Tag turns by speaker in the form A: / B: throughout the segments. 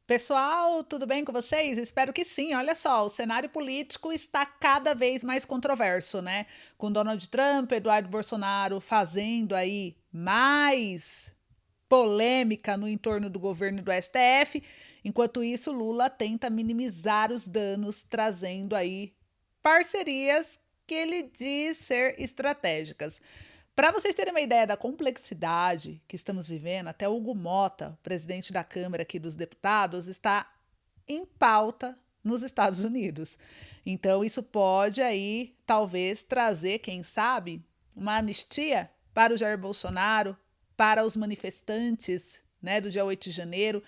A: Pessoal, tudo bem com vocês? Espero que sim. Olha só, o cenário político está cada vez mais controverso, né? Com Donald Trump, Eduardo Bolsonaro fazendo aí mais polêmica no entorno do governo do STF. Enquanto isso, Lula tenta minimizar os danos, trazendo aí parcerias que ele diz ser estratégicas. Para vocês terem uma ideia da complexidade que estamos vivendo, até Hugo Mota, presidente da Câmara aqui dos Deputados, está em pauta nos Estados Unidos. Então, isso pode aí, talvez, trazer, quem sabe, uma anistia para o Jair Bolsonaro, para os manifestantes, né, do dia 8 de janeiro.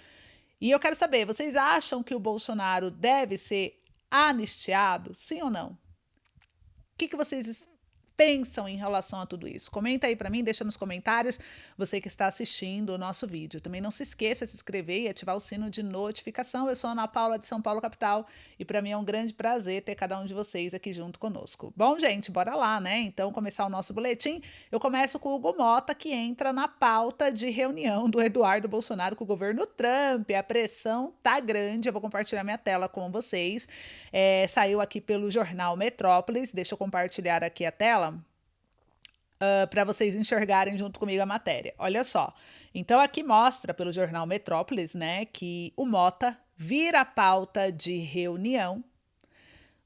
A: E eu quero saber, vocês acham que o Bolsonaro deve ser anistiado? Sim ou não? Que vocês pensam em relação a tudo isso? Comenta aí para mim, deixa nos comentários, você que está assistindo o nosso vídeo. Também não se esqueça de se inscrever e ativar o sino de notificação. Eu sou a Ana Paula de São Paulo, capital, e para mim é um grande prazer ter cada um de vocês aqui junto conosco. Bom, gente, bora lá, né? Então, começar o nosso boletim. Eu começo com o Hugo Mota, que entra na pauta de reunião do Eduardo Bolsonaro com o governo Trump. A pressão tá grande, eu vou compartilhar minha tela com vocês. Saiu aqui pelo jornal Metrópolis, deixa eu compartilhar aqui a tela para vocês enxergarem junto comigo a matéria. Olha só. Então aqui mostra pelo jornal Metrópolis, né, que o Mota vira a pauta de reunião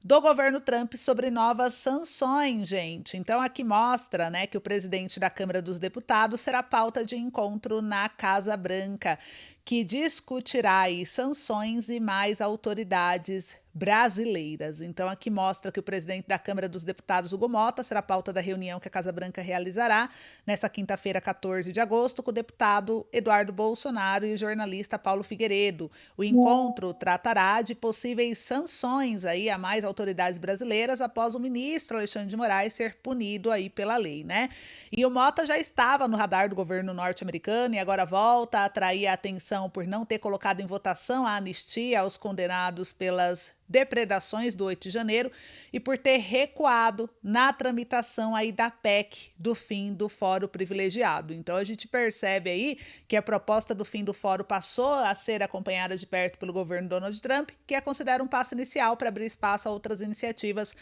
A: do governo Trump sobre novas sanções, gente. Então aqui mostra, né, que o presidente da Câmara dos Deputados será pauta de encontro na Casa Branca, que discutirá aí sanções e mais autoridades brasileiras. Então aqui mostra que o presidente da Câmara dos Deputados, Hugo Mota, será pauta da reunião que a Casa Branca realizará nessa quinta-feira, 14 de agosto, com o deputado Eduardo Bolsonaro e o jornalista Paulo Figueiredo. O encontro tratará de possíveis sanções aí a mais autoridades brasileiras após o ministro Alexandre de Moraes ser punido aí pela lei, né? E o Mota já estava no radar do governo norte-americano e agora volta a atrair a atenção por não ter colocado em votação a anistia aos condenados pelas depredações do 8 de janeiro e por ter recuado na tramitação aí da PEC do fim do fórum privilegiado. Então a gente percebe aí que a proposta do fim do fórum passou a ser acompanhada de perto pelo governo Donald Trump, que a considera um passo inicial para abrir espaço a outras iniciativas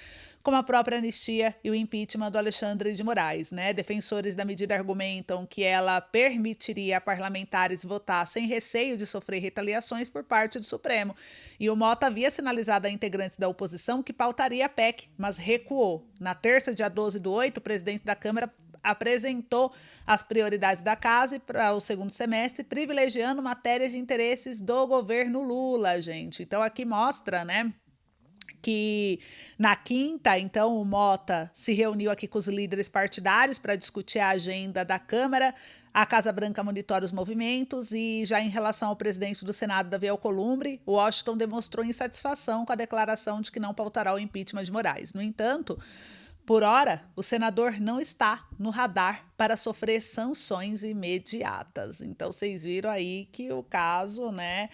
A: como a própria anistia e o impeachment do Alexandre de Moraes, né? Defensores da medida argumentam que ela permitiria a parlamentares votar sem receio de sofrer retaliações por parte do Supremo. E o Mota havia sinalizado a integrantes da oposição que pautaria a PEC, mas recuou. Na terça, dia 12/8, o presidente da Câmara apresentou as prioridades da casa para o segundo semestre, privilegiando matérias de interesses do governo Lula, gente. Então aqui mostra, né, que na quinta, então, o Mota se reuniu aqui com os líderes partidários para discutir a agenda da Câmara. A Casa Branca monitora os movimentos e já em relação ao presidente do Senado, Davi Alcolumbre, Washington demonstrou insatisfação com a declaração de que não pautará o impeachment de Moraes. No entanto, por hora, o senador não está no radar para sofrer sanções imediatas. Então, vocês viram aí que o caso, né,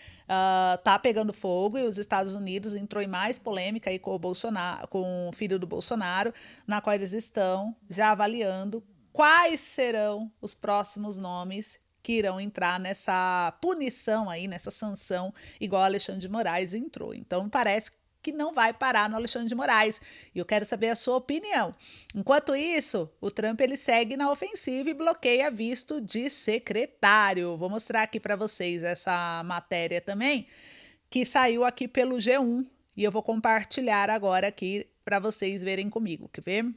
A: tá pegando fogo e os Estados Unidos entrou em mais polêmica aí com o Bolsonaro, com o filho do Bolsonaro, na qual eles estão já avaliando quais serão os próximos nomes que irão entrar nessa punição aí, nessa sanção, igual Alexandre de Moraes entrou. Então, parece que não vai parar no Alexandre de Moraes. E eu quero saber a sua opinião. Enquanto isso, o Trump ele segue na ofensiva e bloqueia visto de secretário. Vou mostrar aqui para vocês essa matéria também, que saiu aqui pelo G1. E eu vou compartilhar agora aqui para vocês verem comigo. Quer ver?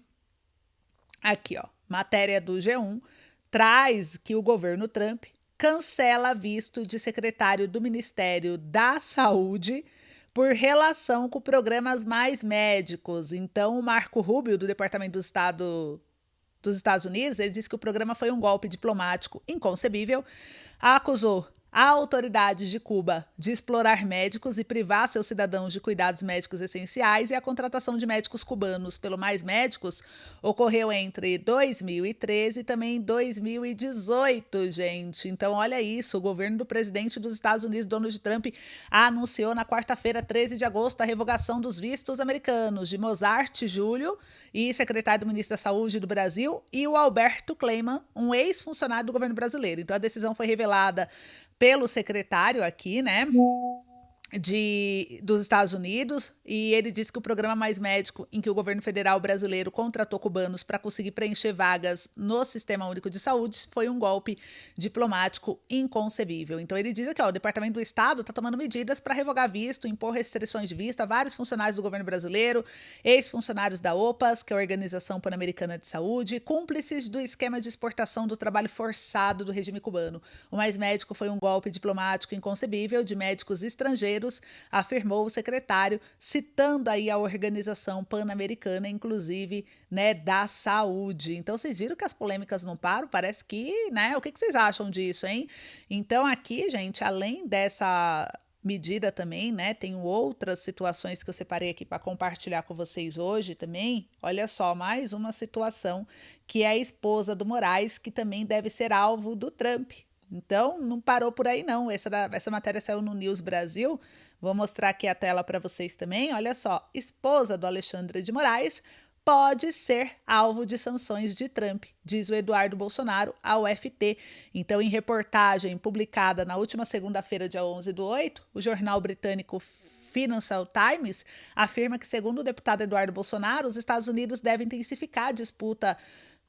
A: Aqui, ó. Matéria do G1 traz que o governo Trump cancela visto de secretário do Ministério da Saúde por relação com programas mais médicos. Então, o Marco Rubio, do Departamento do Estado dos Estados Unidos, ele disse que o programa foi um golpe diplomático inconcebível, acusou a autoridades de Cuba de explorar médicos e privar seus cidadãos de cuidados médicos essenciais, e a contratação de médicos cubanos pelo Mais Médicos ocorreu entre 2013 e também 2018, gente. Então, olha isso, o governo do presidente dos Estados Unidos, Donald Trump, anunciou na quarta-feira, 13 de agosto, a revogação dos vistos americanos de Mozart Júlio, e secretário do Ministro da Saúde do Brasil, e o Alberto Kleiman, um ex-funcionário do governo brasileiro. Então, a decisão foi revelada pelo secretário aqui, né? dos Estados Unidos, e ele disse que o programa Mais Médico, em que o governo federal brasileiro contratou cubanos para conseguir preencher vagas no Sistema Único de Saúde, foi um golpe diplomático inconcebível. Então ele diz aqui, ó, o Departamento do Estado está tomando medidas para revogar visto, impor restrições de vista a vários funcionários do governo brasileiro, ex-funcionários da OPAS, que é a Organização Pan-Americana de Saúde, cúmplices do esquema de exportação do trabalho forçado do regime cubano. O Mais Médico foi um golpe diplomático inconcebível de médicos estrangeiros, afirmou o secretário, citando aí a Organização Pan-Americana, inclusive, né, da saúde. Então, vocês viram que as polêmicas não param? Parece que, né? O que vocês acham disso, hein? Então, aqui, gente, além dessa medida também, né? Tem outras situações que eu separei aqui para compartilhar com vocês hoje também. Olha só, mais uma situação que é a esposa do Moraes, que também deve ser alvo do Trump. Então, não parou por aí, não. Essa matéria saiu no News Brasil. Vou mostrar aqui a tela para vocês também. Olha só, esposa do Alexandre de Moraes pode ser alvo de sanções de Trump, diz o Eduardo Bolsonaro ao FT. Então, em reportagem publicada na última segunda-feira, dia 11/8, o jornal britânico Financial Times afirma que, segundo o deputado Eduardo Bolsonaro, os Estados Unidos devem intensificar a disputa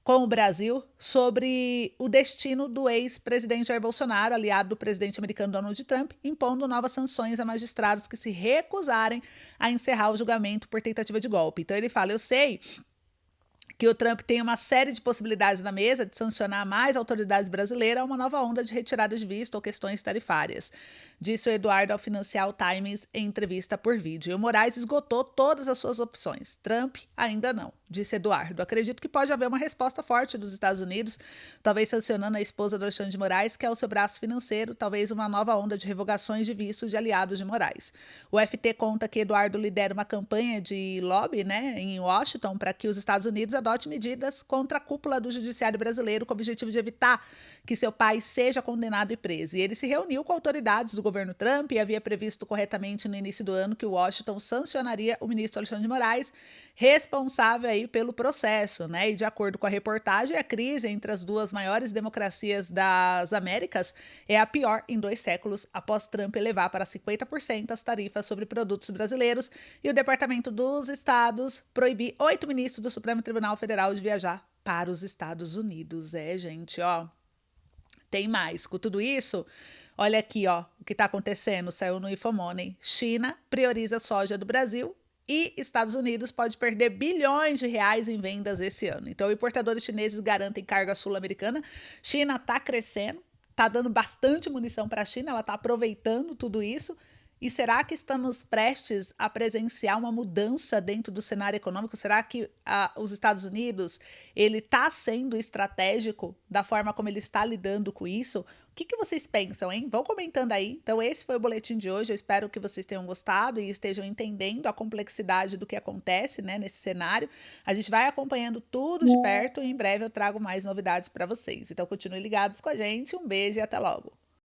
A: com o Brasil sobre o destino do ex-presidente Jair Bolsonaro, aliado do presidente americano Donald Trump, impondo novas sanções a magistrados que se recusarem a encerrar o julgamento por tentativa de golpe. Então ele fala, eu sei que o Trump tem uma série de possibilidades na mesa de sancionar mais autoridades brasileiras a uma nova onda de retirada de visto ou questões tarifárias, disse o Eduardo ao Financial Times em entrevista por vídeo. E o Moraes esgotou todas as suas opções. Trump ainda não, disse Eduardo. Acredito que pode haver uma resposta forte dos Estados Unidos, talvez sancionando a esposa do Alexandre de Moraes, que é o seu braço financeiro, talvez uma nova onda de revogações de vistos de aliados de Moraes. O FT conta que Eduardo lidera uma campanha de lobby, né, em Washington, para que os Estados Unidos adote medidas contra a cúpula do judiciário brasileiro com o objetivo de evitar que seu pai seja condenado e preso. E ele se reuniu com autoridades do governo Trump e havia previsto corretamente no início do ano que Washington sancionaria o ministro Alexandre de Moraes, responsável aí pelo processo, né? E de acordo com a reportagem, a crise entre as duas maiores democracias das Américas é a pior em 2 séculos, após Trump elevar para 50% as tarifas sobre produtos brasileiros e o Departamento dos Estados proibir 8 ministros do Supremo Tribunal Federal de viajar para os Estados Unidos. É, gente, ó. Tem mais. Com tudo isso, olha aqui, ó, o que está acontecendo, saiu no Infomoney. China prioriza soja do Brasil e Estados Unidos pode perder bilhões de reais em vendas esse ano. Então, importadores chineses garantem carga sul-americana. China está crescendo, está dando bastante munição para a China, ela está aproveitando tudo isso. E será que estamos prestes a presenciar uma mudança dentro do cenário econômico? Será que os Estados Unidos ele está sendo estratégico da forma como ele está lidando com isso? O que vocês pensam, hein? Vão comentando aí. Então, esse foi o boletim de hoje. Eu espero que vocês tenham gostado e estejam entendendo a complexidade do que acontece, né, nesse cenário. A gente vai acompanhando tudo de perto e em breve eu trago mais novidades para vocês. Então, continuem ligados com a gente. Um beijo e até logo.